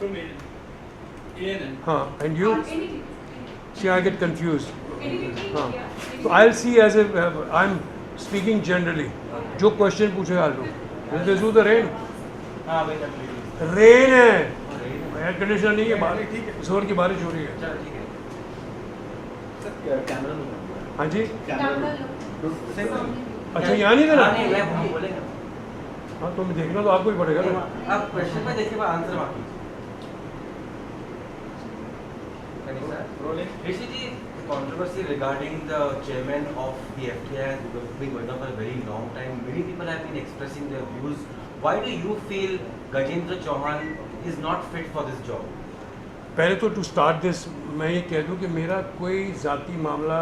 From ANN. And you? Anything. See, I get confused. Anything. हाँ. Yeah. So I'll see as if I'm speaking generally. जो question पूछेगा I'll do. Will they do the rain? हाँ भाई completely. Rain है. Air conditioner नहीं है, बारिश जोर की बारिश हो रही है। चलो ठीक है। सर कैमरा लो। हाँ जी। कैमरा लो। अच्छा यहाँ नहीं देना? हाँ, नहीं, मैं बोलेगा। हाँ तो मैं देखना तो आपको ही पड़ेगा ना। आप क्वेश्चन में देखिए आंसर बाकी। Rishi ji, the controversy regarding the chairman of the FTI has been going on for a very long time. Many people have been expressing their views. Why do you feel Gajendra Chauhan is not fit for this job? पहले तो to start this मैं ये कह दूं कि मेरा कोई ज़ाती मामला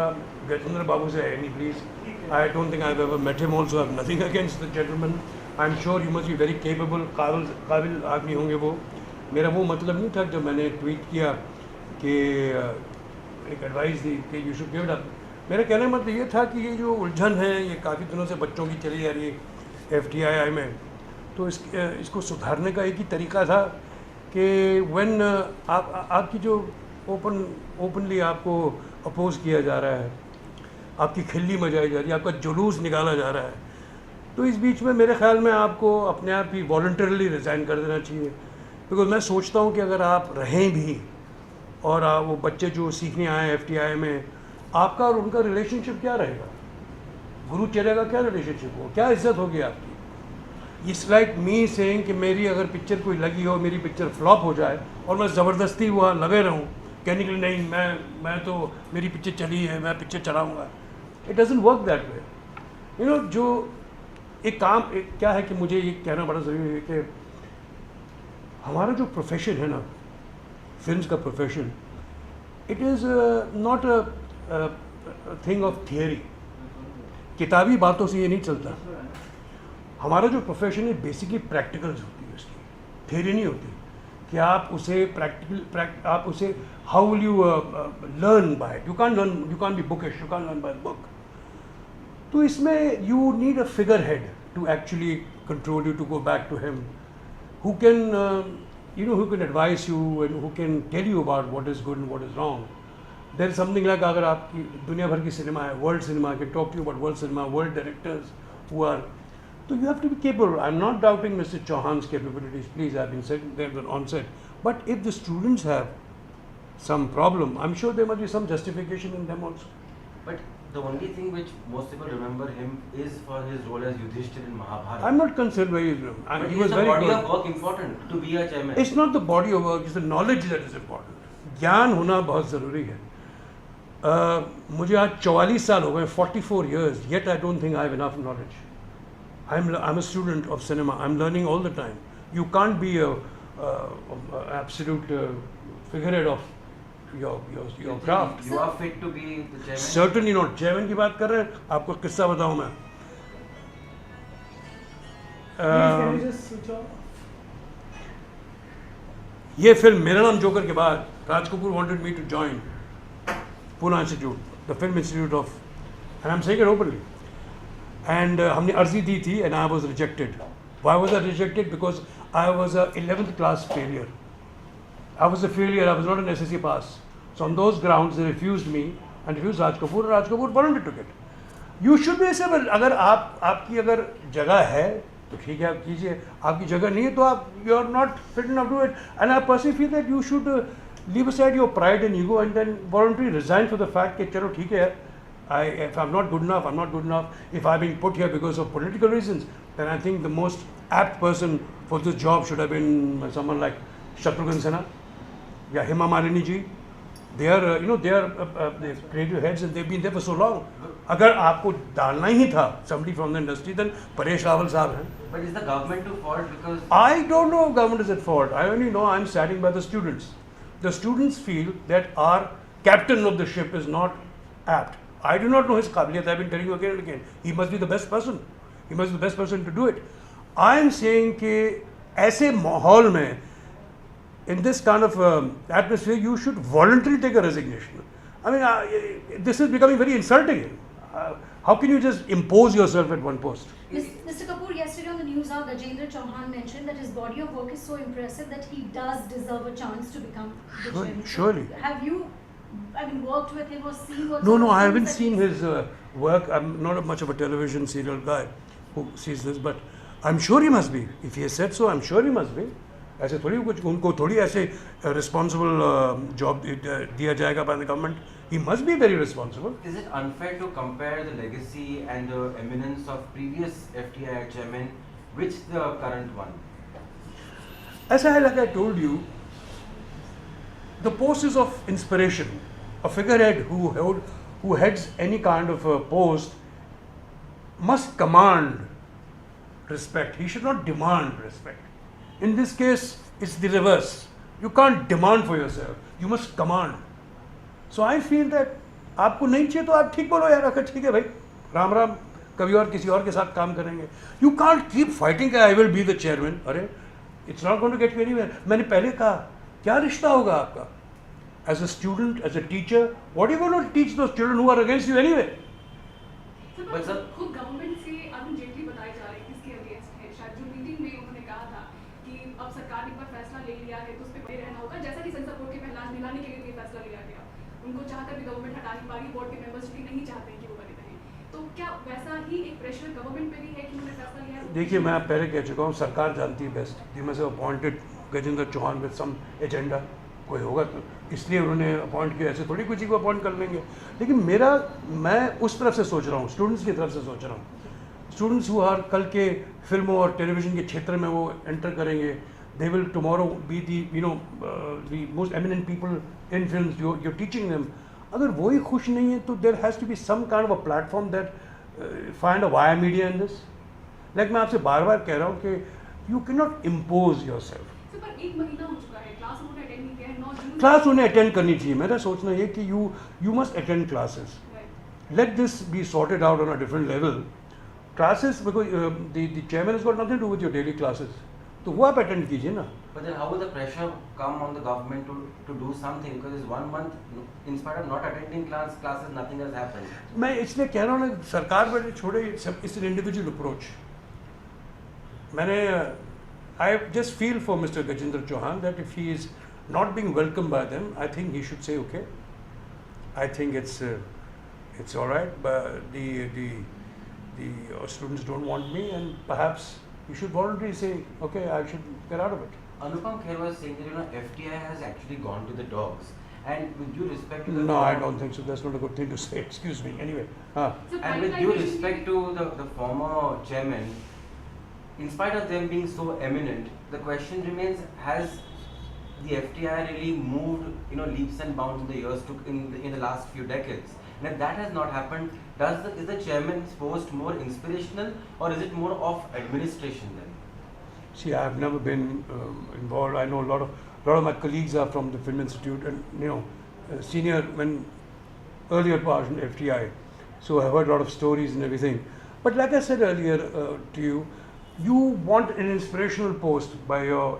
गजेंद्र बाबू से है नहीं please. I don't think I have ever met him also, I have nothing against the gentleman. I am sure you must be very capable, काबिल आदमी होंगे वो। मेरा वो मतलब नहीं था जब मैंने ट्वीट किया कि एक एडवाइस दी कि you should give it up. मेरा कहने का मतलब ये था कि ये जो उलझन है ये काफ़ी दिनों से बच्चों की चली जा रही है FTI में, तो इसको सुधारने का एक ही तरीका था कि व्हेन आपकी जो ओपनली आपको अपोज किया जा रहा है, आपकी खिल्ली मचाई जा रही है, आपका जुलूस निकाला जा रहा है, तो इस बीच में मेरे ख्याल में आपको अपने आप ही वॉलंटरली रिज़ाइन कर देना चाहिए। बिकॉज मैं सोचता हूँ कि अगर आप रहें भी और वो बच्चे जो सीखने आए हैं FTI में, आपका और उनका रिलेशनशिप क्या रहेगा? गुरु चेले का क्या रिलेशनशिप हो, क्या इज्जत होगी आपकी? इट्स लाइक मी सेइंग कि मेरी अगर पिक्चर कोई लगी हो, मेरी पिक्चर फ्लॉप हो जाए और मैं ज़बरदस्ती वहाँ लगे रहूँ कहने के लिए नहीं मैं तो मेरी पिक्चर चली है, मैं पिक्चर चलाऊँगा। It doesn't work that way. You know, जो एक क्या है कि मुझे ये कहना बड़ा ज़रूरी है कि हमारा जो प्रोफेशन है ना, फिल्म का profession, it is not a thing of theory. किताबी बातों से ये नहीं चलता। हमारा जो प्रोफेशन है बेसिकली प्रैक्टिकल्स होती है, उसकी थियरी नहीं होती कि आप उसे आप उसे how will you learn by, you can't be bookish, you can't learn by book. तो इसमें you need a figure head to actually control you, to go back to him who can advise you and who can tell you about what is good and what is wrong. There is something like अगर आपकी दुनिया भर की cinema है, world cinema, can talk to you about world cinema, world directors who are, so you have to be capable. I'm not doubting Mr. Chauhan's capabilities, please, I've been saying there on set. But if the students have some problem, I'm sure there must be some justification in them also. But the only thing which most people remember him is for his role as Yudhishthir in Mahabharata. I'm not concerned where he is. But He was is the very body good. of work important to be a chairman? It's not the body of work, it's the knowledge that is important. ज्ञान होना बहुत ज़रूरी है। मुझे आज 44 साल हो गए, 44 years, yet I don't think I have enough knowledge. I'm a student of cinema. I'm learning all the time. You can't be a absolute figurehead of your craft. You are fit to be the chairman? Certainly not. chairman की बात कर रहे हैं, आपको किस्सा बताऊं मैं। Can you just switch off? ये फिल्म मेरा नाम जोकर के बाद Raj Kapoor wanted me to join Pune Institute, the film institute of, and I'm saying it openly. And हमने अर्जी दी थी and I was rejected. Why was I rejected? Because I was a 11th class failure. I was a failure. I was not an SSC pass. So on those grounds they refused me and refused Raj Kapoor. Raj Kapoor volunteered to get. You should be able. अगर आपकी अगर जगह है तो ठीक है आप कीजिए, आपकी जगह नहीं है तो आप you are not fit enough to do it. And I personally feel that you should leave aside your pride and ego and then voluntarily resign for the fact कि चलो ठीक है, if I'm not good enough, I'm not good enough. If I've been put here because of political reasons, then I think the most apt person for this job should have been someone like Shatrughan Sinha, या Hema Malini ji. They are they've creative heads and they've been there for so long. अगर आपको डालना ही था somebody from the industry, then Paresh Rawal साहब हैं. But is the government to fault because? I don't know if government is at fault. I only know I'm standing by the students. The students feel that our captain of the ship is not apt. I do not know his qabiliyat. I've been telling you again and again. He must be the best person. He must be the best person to do it. I am saying कि ऐसे माहौल में, in this kind of atmosphere, you should voluntarily take a resignation. I mean, this is becoming very insulting. How can you just impose yourself at one post? Mr. Kapoor, yesterday on the news hour, Gajendra Chauhan mentioned that his body of work is so impressive that he does deserve a chance to become the chairman. Surely. Have you, worked with him or seen what? No, sort no, of I things haven't that seen he's- his work. I'm not much of a television serial guy who sees this, but I'm sure he must be. If he has said so, I'm sure he must be. ऐसे थोड़ी कुछ उनको थोड़ी ऐसे responsible job दिया जाएगा by the government. He must be very responsible. Is it unfair to compare the legacy and the eminence of previous FTI chairman with the current one? As like I told you, the post is of inspiration. A figurehead who heads any kind of a post must command respect. He should not demand respect. In this case, it's the reverse. You can't demand for yourself. You must command. So I feel that आपको नहीं चाहिए तो आप ठीक बोलो यार, अगर ठीक है भाई, राम राम, कभी और किसी और के साथ काम करेंगे. You can't keep fighting कि I will be the chairman. अरे, it's not going to get you anywhere. मैंने पहले कहा, क्या रिश्ता होगा आपका? As a student, as a teacher, what are you going to teach those children who are against you anyway? But sir, खुद government से अरुण जेटली बताए जा रहे हैं किसके अगेंस्ट है. शायद जो मीटिंग में उन्होंने कहा था कि अब सरकार ने एक बार फैसला ले लिया है तो उस पर बने रहना होगा, जैसा कि सेंसर बोर्ड के पहलाज निलाने के लिए भी फैसला लिया गया. उनको चाहकर भी गवर्नमेंट हटा नहीं पा रही, बोर्ड के मेंबर्स भी नहीं चाहते कि वो बने रहें. तो क्या वैसा ही एक प्रेशर गवर्नमेंट पे भी है कि उन्होंने फैसला लिया है? देखिए, मैं पहले कह चुका हूँ, सरकार जानती है बेस्ट. दी में से appointed Gajendra Chauhan with some agenda, कोई होगा तो इसलिए उन्होंने अपॉइंट किया. ऐसे थोड़ी किसी को अपॉइंट कर लेंगे. लेकिन मैं उस तरफ से सोच रहा हूँ, स्टूडेंट्स की तरफ से सोच रहा हूँ. स्टूडेंट्स हु आर कल के फिल्मों और टेलीविज़न के क्षेत्र में वो एंटर करेंगे. They will tomorrow be the the most eminent people in films. You teaching them. अगर वही खुश नहीं है तो there has to be some kind of a platform that find a via media in this. Like मैं आपसे बार बार कह रहा हूँ कि you can not impose your self. Sir, पर एक महीना हो चुका है, क्लास उन्होंने अटेंड नहीं किया है. 9 जून क्लास उन्हें अटेंड करनी चाहिए. मेरा सोचना ये कि you must attend classes. Let this be sorted out on a different level. Classes, because the chairman has got nothing to do with your daily classes. तो वो आप अटेंड कीजिए ना. but then how will the pressure come on the government to do something? Because it's 1 month, in spite of not attending classes, nothing has happened. मैं इसलिए कह रहा हूँ ना, सरकार पर छोड़े, इट्स एन इंडिविजुअल अप्रोच. मैंने I just feel for Mr. Gajendra Chauhan that if he is not being welcomed by them, I think he should say, okay, I think it's all right, but the students don't want me, and perhaps he should voluntarily say, okay, I should get out of it. Anupam Kher was saying that FTI has actually gone to the dogs. And with due respect to the No, I don't think so. That's not a good thing to say. Excuse me. Anyway, So and with due respect to the former chairman, in spite of them being so eminent, the question remains: has the FTI really moved, leaps and bounds in the years in the last few decades? And if that has not happened, is the chairman's post more inspirational, or is it more of administration then? see, I have never been involved. I know a lot of my colleagues are from the Film Institute, and senior when earlier part in FTI, so I've heard a lot of stories and everything. But like I said earlier to you, you want an inspirational post by your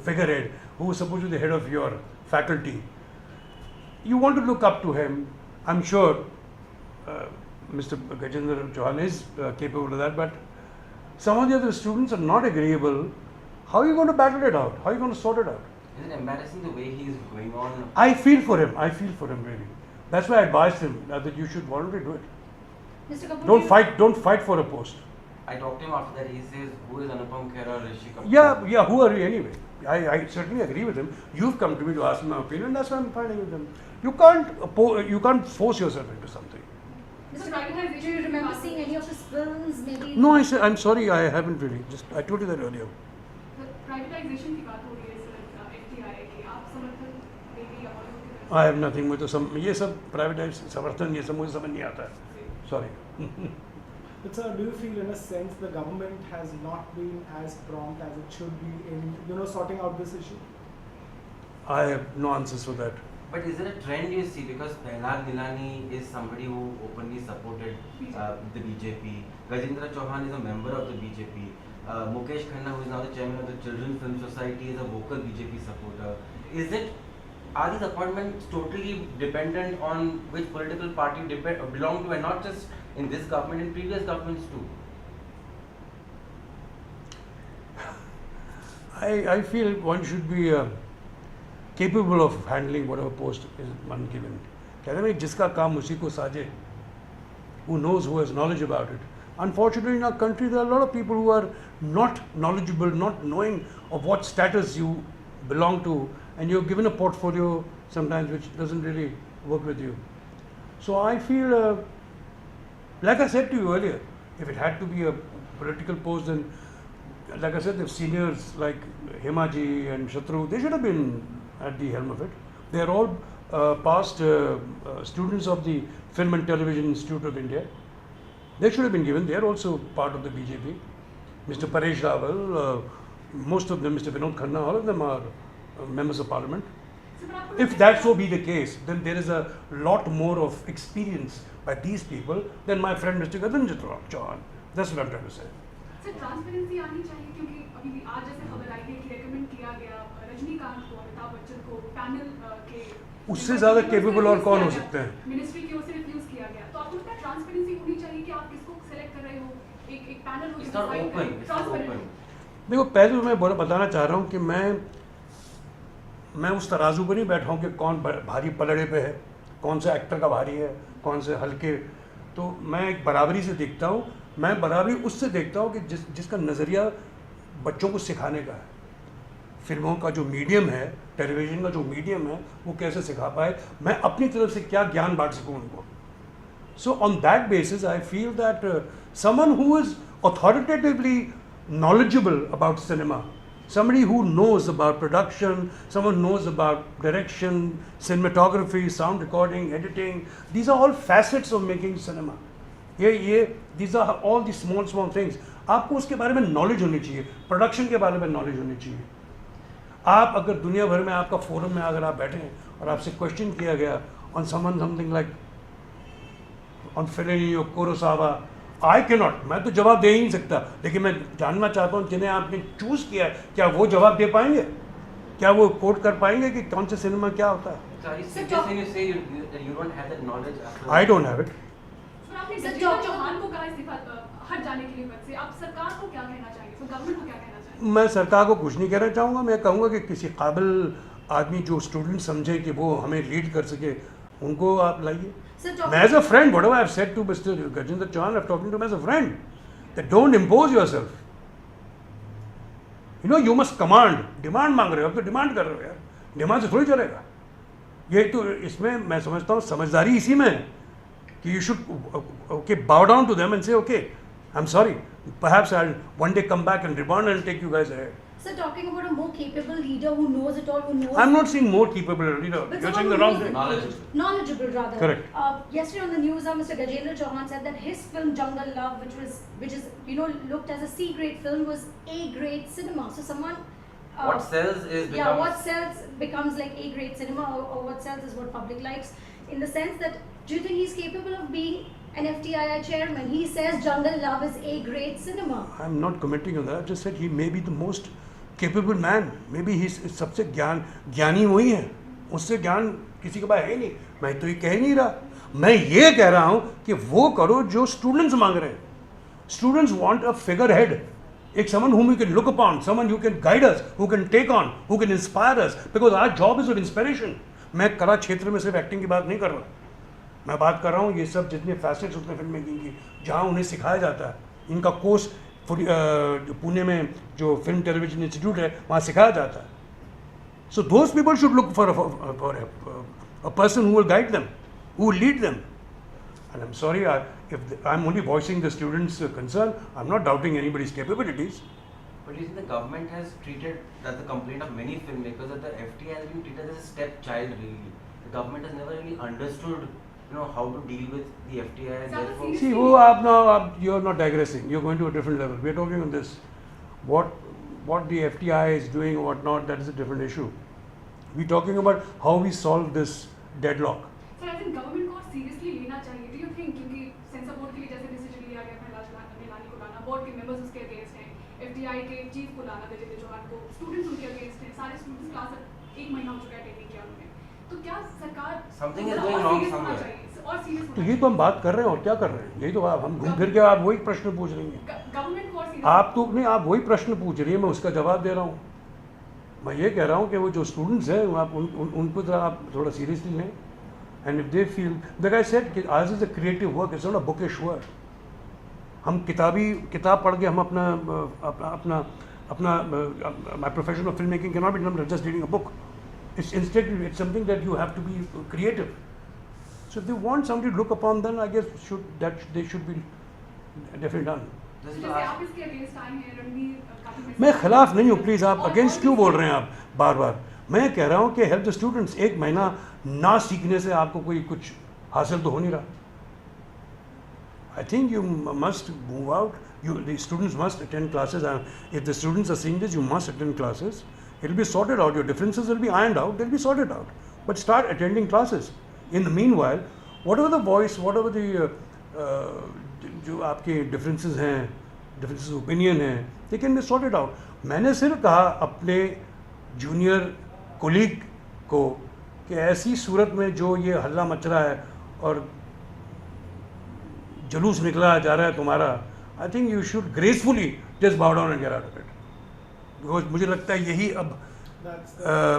figurehead, who is supposed to be the head of your faculty. You want to look up to him. I'm sure Mr. Gajendra Chauhan is capable of that, but some of the other students are not agreeable. How are you going to battle it out? How are you going to sort it out? Is it embarrassing the way he is going on? I feel for him. I feel for him really. That's why I advised him that you should voluntarily do it. Mr. Kapoor, Don't fight for a post. I talked to him after that. He says, "Who is Anupam Kher or Rishi Kapoor?" Yeah. Who are you anyway? I certainly agree with him. You've come to me to ask my opinion. That's why I'm fighting with him. You can't force yourself into something. Mr. Kapoor, do you remember seeing any of his films? Maybe. No, I'm sorry. I haven't really. I told you that earlier. Privatisation की बात हो रही है sir, FTI की आप समर्थन देंगे या बॉलीवुड की तरफ I have nothing with ये सब प्राइवेटाइज समर्थन ये सब मुझे समझ नहीं आता है. Sorry. But sir, do you feel in a sense the government has not been as prompt as it should be in sorting out this issue? I have no answers for that. But is there a trend you see? Because Prahlad Nilani is somebody who openly supported the BJP. Gajendra Chauhan is a member of the BJP. Mukesh Khanna, who is now the chairman of the Children's Film Society, is a vocal BJP supporter. Are these appointments totally dependent on which political party belong to, and not just in this government and previous governments too. I feel one should be capable of handling whatever post is one given. कहते हैं जिसका काम उसी को साजे. Who knows, who has knowledge about it. Unfortunately, in our country, there are a lot of people who are not knowledgeable, not knowing of what status you belong to, and you're given a portfolio sometimes which doesn't really work with you. So I feel, like I said to you earlier, if it had to be a political post, then, like I said, the seniors like Himaji and Shatru, they should have been at the helm of it. They are all past students of the Film and Television Institute of India. They should have been given. They are also part of the BJP. Mr. Paresh Rawal, most of them, Mr. Vinod Khanna, all of them are members of parliament. If that so be the case, then there is a lot more of experience by these people than my friend Mr. Gajendra Chauhan. That's what I'm trying to say. Sir transparency आनी चाहिए क्योंकि अभी भी आज जैसे खबर आई है कि रेकमेंड किया गया रजनीकांत को, अमिताभ बच्चन को पैनल के उससे ज़्यादा capable और कौन हो सकते हैं? मिनिस्ट्री की ओर से रिफ्यूज किया गया. तो आपको लगता है ट्रांसपेरेंसी होनी चाहिए कि आप किसको सेलेक्ट कर रहे हो, एक पैनल हो It's not open. It's not open. देखो, पहले तो मैं बताना चाह रहा हूँ कि मैं उस तराजू पर नहीं बैठा हूँ कि कौन भारी पलड़े पे है, कौन सा एक्टर का भारी है, कौन से हल्के. तो मैं एक बराबरी से देखता हूँ. मैं बराबरी उससे देखता हूँ कि जिसका नज़रिया बच्चों को सिखाने का है. फिल्मों का जो मीडियम है, टेलीविज़न का जो मीडियम है, वो कैसे सिखा पाए, मैं अपनी तरफ से क्या ज्ञान बांट सकूँ उनको. So on that basis I feel that someone who is authoritatively knowledgeable about cinema, somebody who knows about production, someone knows about direction, cinematography, sound recording, editing, these are all facets of making cinema. These are all the small things. आपको उसके बारे में knowledge होनी चाहिए, production के बारे में knowledge होनी चाहिए. आप अगर दुनिया भर में आपका फोरम में अगर आप बैठे हैं और आपसे क्वेश्चन किया गया on something like on Fellini और कुरोसावा, आई कैन नॉट, मैं तो जवाब दे ही नहीं सकता. लेकिन मैं जानना चाहता हूँ जिन्हें आपने चूज़ किया है, क्या वो जवाब दे पाएंगे, क्या वो कोट कर पाएंगे कि कौन सा सिनेमा क्या होता है. So are you serious when you say you don't have that knowledge? I don't have it. Sir आपने गजेंद्र चौहान को कहा इस्तीफा हट जाने के लिए पद से, आप सरकार को क्या कहना चाहेंगे, तो गवर्नमेंट को क्या कहना चाहेंगे? मैं सरकार को कुछ नहीं कहना चाहूँगा. मैं कहूँगा कि किसी काबिल आदमी जो स्टूडेंट समझे कि वो हमें लीड कर सके, उनको आप लाइए. As a friend, whatever I've said to Mr. Gajendra Chauhan, I'm talking to him as a friend. That don't impose yourself. You know, you must command. Demand मांग रहे हो, अब तो डिमांड कर रहे हो यार. डिमांड से थोड़ी चलेगा. ये तो इसमें मैं समझता हूँ समझदारी इसी में है कि you should bow down to them and say, okay, I'm sorry. Perhaps I'll one day come back and rebound and take you guys ahead. So talking about a more capable leader who knows it all, who knows. I'm not saying more capable leader. But You're someone saying the who wrong knows thing. Knowledgeable. Knowledgeable rather. Correct. Yesterday on the news, Mr. Gajendra Chauhan said that his film Jungle Love, which is looked as a C-grade film, was A-grade cinema. So someone. What sells is Yeah, what sells becomes like A-grade cinema, or what sells is what public likes. In the sense that, do you think he's capable of being an FTII chairman? He says Jungle Love is A-grade cinema. I'm not commenting on that. I just said he may be the most capable man. Maybe he's सबसे ज्ञानी वही है. उससे ज्ञान किसी के पास है ही नहीं. मैं तो ये कह नहीं रहा. मैं ये कह रहा हूँ कि वो करो जो स्टूडेंट्स मांग रहे हैं. Students want a figurehead. एक someone whom you can look upon, someone who can guide us, who can take on, who can inspire us. Because our job is of inspiration. मैं कला क्षेत्र में सिर्फ एक्टिंग की बात नहीं कर रहा. मैं बात कर रहा हूँ ये सब जितने फैसेट्स होते हैं फिल्म मेकिंग की, जहाँ उन्हें सिखाया जाता है. इनका कोर्स पुणे में जो फिल्म टेलीविजन इंस्टीट्यूट है वहाँ सिखाया जाता है. So those people should look for a person who will guide them, who will lead them. And I am sorry if I'm only voicing the students' concern, I'm not doubting anybody's capabilities. But you see, the government has treated, that's the complaint of many filmmakers, that the FTI has been treated as a stepchild really. The government has never really understood, how to deal with the FTI and therefore... See, you're not digressing, you're going to a different level. We're talking on this. What the FTI is doing or what not, that is a different issue. We're talking about how we solve this deadlock. Sir I think government को seriously लेना चाहिए. Do you think क्योंकि sensor board के लिए जैसे decision लिया गया प्रहलाद निलानी को लाना, बोर्ड के मेंबर्स उसके अगेंस्ट हैं, एफटीआई के चीफ को लाना गजेंद्र चौहान को, स्टूडेंट्स उनके अगेंस्ट हैं, सारे स्टूडेंट्स क्लास 1 महीना हो चुका है अटेंड नहीं किया उन्होंने. तो क्या सरकार Something is going wrong somewhere. और सीरियस तो ये तो हम बात कर रहे हैं और क्या कर रहे हैं, यही तो आप हम घूम फिर के आप वही प्रश्न पूछ रही हैं। गवर्नमेंट को और सीरियस आप तो नहीं, आप वही प्रश्न पूछ रही है, मैं उसका जवाब दे रहा हूँ। मैं ये कह रहा हूँ कि वो जो स्टूडेंट्स हैं आप उनको जरा आप थोड़ा सीरियसली लें, and if they feel that I said कि आज is a creative work, it's not a bookish work. हम किताब पढ़ के हम अपना my profession of film making can not be done just reading a book. It's instead it's something that you have to be creative. So if they want somebody to look upon then I guess they should be definitely done. जैसे आप इसके against आए हैं, रणवीर काफी मैं खिलाफ नहीं हूँ, प्लीज़ आप अगेंस्ट क्यों बोल रहे हैं आप बार बार। मैं कह रहा हूँ कि हेल्प द स्टूडेंट्स। एक महीना ना सीखने से आपको कोई कुछ हासिल तो हो नहीं रहा। I think you must move out, the students must attend classes. If the students are seeing this, you must attend classes. It will be sorted out. Your differences will be ironed out. They'll be sorted out. But start attending classes. In the meanwhile, whatever the voice, whatever the जो आपके differences हैं, differences of opinion हैं, they can be sorted out. मैंने सिर्फ कहा अपने junior colleague को कि ऐसी सूरत में जो ये हल्ला मच रहा है और जुलूस निकला जा रहा है तुम्हारा, I think you should gracefully just bow down and get out of it. Because मुझे लगता है यही अब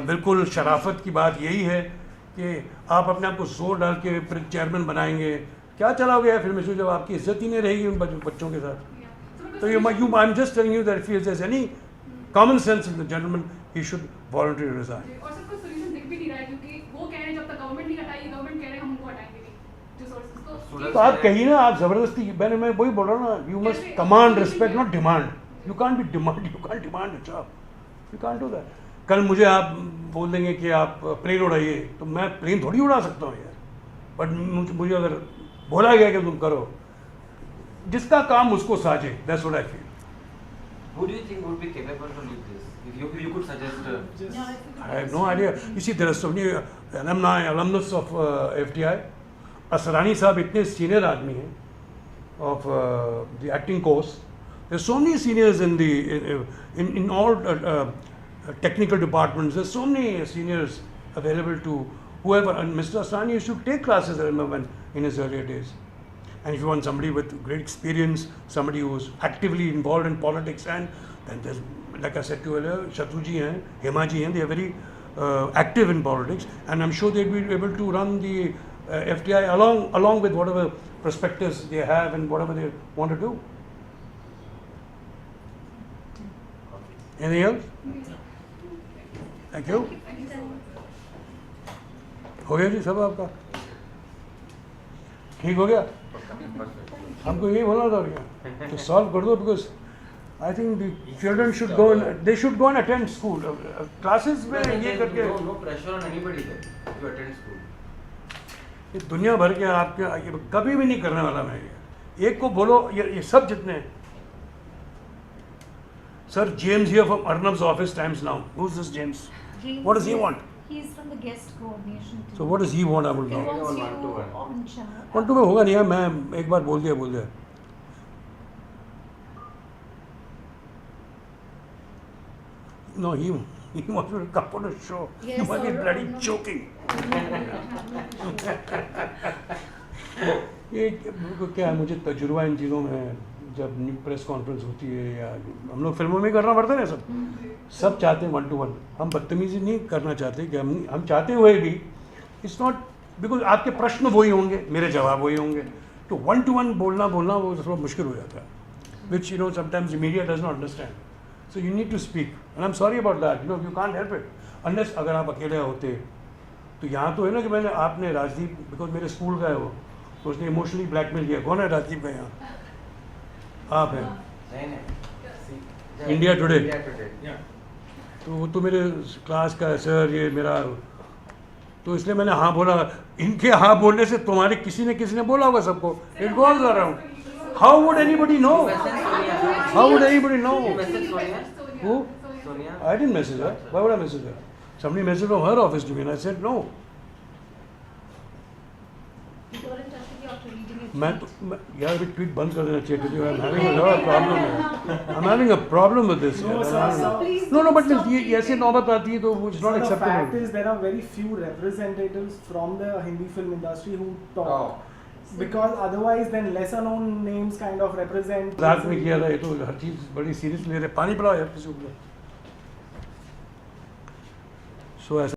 बिल्कुल शराफत की बात यही है कि आप अपने आप को जोर डाल के फिर चेयरमैन बनाएंगे। क्या चलाओगे यार फिल्म में जब आपकी इज्जत ही नहीं रहेगी उन बच्चों के साथ। तो I am just telling you that if there is any common sense in the gentleman he should voluntary resign. और सर कोई सॉल्यूशन दिख भी नहीं रहा है, क्योंकि वो कह रहे हैं जब तक गवर्नमेंट नहीं हटाएगी, गवर्नमेंट कह रहे हैं हम उनको हटाएंगे नहीं जो सोर्सेज। तो आप कहिए ना, आप ज़बरदस्ती, मैं वही बोल रहा हूँ ना, you must command respect not demand. You can't B demand, you can't demand it job, you can't do that. कल मुझे आप बोल देंगे कि आप प्लेन उड़ाइए, तो मैं प्लेन थोड़ी उड़ा सकता हूँ यार। बट मुझे अगर बोला गया कि तुम करो, जिसका काम उसको साझे, that's what I feel. Who do you think would be capable to lead this? If you could suggest. I have no idea. You see, there are so many alumnus of FTI. Asrani साहब इतने senior आदमी हैं of the acting course. There are so many seniors in the in all technical departments. There are so many seniors available to whoever. And Mr. Asrani used to take classes, I remember, in his earlier days. And if you want somebody with great experience, somebody who's actively involved in politics, and then there's, like I said to you earlier, Shatruji hain, Hema ji hain, they are very active in politics, and I'm sure they'll be able to run the FTI along with whatever perspectives they have and whatever they want to do. Anything else? Thank you. हो गया जी सब आपका ठीक हो गया। हमको यही बोलना था क्या तो सॉल्व कर दो, because I think the children should go, they should go and attend school classes में ये करके। No pressure on anybody there to attend school. ये दुनिया भर के आपके कभी भी नहीं करने वाला मैं ये। एक को बोलो ये सब जितने sir James here from Arnab's office Times Now. Who is this James? What does he want? He is from the guest coordination team. So what does he want? I will He know. wants you one-to-one. on chat. One two में होगा नहीं है, मैं एक बार बोल दिया No, he wants to come on a show. Yes, You must be or- bloody or no. joking. ये क्या है, मुझे तजुर्बा इन चीज़ों में, जब प्रेस कॉन्फ्रेंस होती है या हम लोग फिल्मों में करना पड़ता है ना, सब चाहते हैं 1-to-1। हम बदतमीजी नहीं करना चाहते कि हम चाहते हुए भी इट्स नॉट, बिकॉज आपके प्रश्न वही होंगे, मेरे जवाब वही होंगे, तो 1-to-1 बोलना वो थोड़ा मुश्किल हो जाता है, which you know sometimes media does not understand. So you need to speak and I am sorry about that, you can't help it unless अगर आप अकेले होते। तो यहाँ तो है ना कि आपने राजदीप, बिकॉज मेरे स्कूल का है वो, तो उसने इमोशनली ब्लैकमेल किया। कौन है राजदीप का यहाँ? आप हैं इंडिया टुडे। तो वो तो मेरे क्लास का है सर, ये मेरा, तो इसलिए मैंने हाँ बोला। इनके हाँ बोलने से तुम्हारे किसी ने बोला होगा सबको, it goes around. How would anybody know? How would anybody know? Who? Sonia. I didn't message her. Why would I message her? Somebody messaged from her office to me and I said no. You got in touch with you after reading it. यार अभी tweet बंद कर देना चाहिए क्योंकि I'm having a lot of problem है. I'm having a problem with this. No, sir, So please No, don't but stop ये tweeting. ऐसे नौबत आती है तो it's not So the fact acceptable. is there are very few representatives from the Hindi film industry who talk. Oh. Because otherwise then lesser known names kind of represent. रात में किया था ये तो हर चीज़ बड़ी सीरियस ले रहे. पानी पिलाओ यार किसी को. So ऐसा